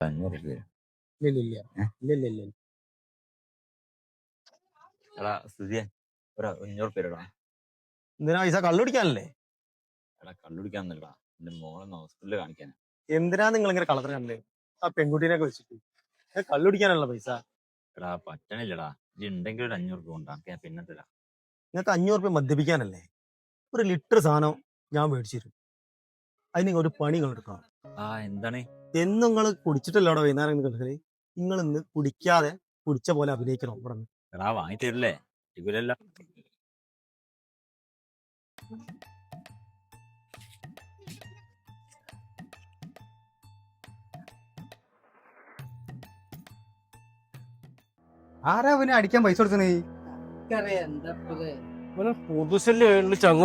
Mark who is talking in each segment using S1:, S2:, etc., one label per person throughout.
S1: 500 രൂപ തരും.
S2: ഇല്ല
S1: എടാ സ്ഥിതിയെ ഒരു 500 രൂപ തരടാ.
S2: എന്തിനാ പൈസ കള്ളുടിക്കാനല്ലേ?
S1: എടാ കള്ളുടിക്കാന്നല്ലടാ, എന്റെ മോളൊന്ന് ഹോസ്പിറ്റലിൽ കാണിക്കാൻ.
S2: എന്തിനാ നിങ്ങൾ ഇങ്ങനെ കളത്തിന് കണ്ടേ? ആ പെൺകുട്ടീനെയൊക്കെ വെച്ചിട്ട് കള്ളുടിക്കാനുള്ള പൈസ
S1: എടാ പറ്റണില്ലടാ, ഇത് ഉണ്ടെങ്കിൽ ഒരു 500 രൂപ ഉണ്ടാക്കി ഞാൻ പിന്നെ തരാം.
S2: നിങ്ങൾക്ക് 500 രൂപ മദ്യപിക്കാനല്ലേ? ഒരു ലിറ്റർ സാധനം ഞാൻ മേടിച്ചു തരും. അതിന് നിങ്ങൾ ഒരു പണി നിങ്ങൾ എടുക്കണം.
S1: എന്താണ്?
S2: എന്നും നിങ്ങൾ കുടിച്ചിട്ടല്ലോ അവിടെ വൈകുന്നേരം കിടക്കല്. നിങ്ങൾ ഇന്ന് കുടിക്കാതെ കുടിച്ച പോലെ അഭിനയിക്കണം ഇവിടെ നിന്ന്.
S1: എടാ വാങ്ങി തരില്ലേ? ഇവരല്ല
S3: ആരാ അവനെ അടിക്കാൻ പൈസ കൊടുക്കണേ?
S2: പുതുശല്യ ചങ്ങ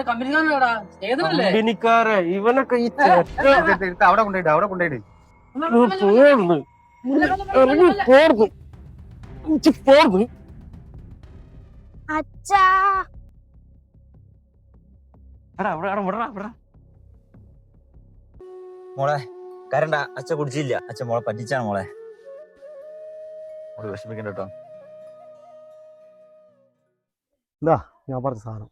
S2: കമ്പനിക്കാരെ ഇവനൊക്കെ ഈ
S3: അവിടെ കൊണ്ടുപോയിട്ട്
S1: മോളെ കരണ്ട, അച്ഛ കുടിച്ചില്ല. അച്ഛൻ മോളെ പറ്റിച്ചാണ് മോളെ. വിഷമിക്കണ്ട കേട്ടോ.
S2: ഞാൻ പറഞ്ഞ സാധനം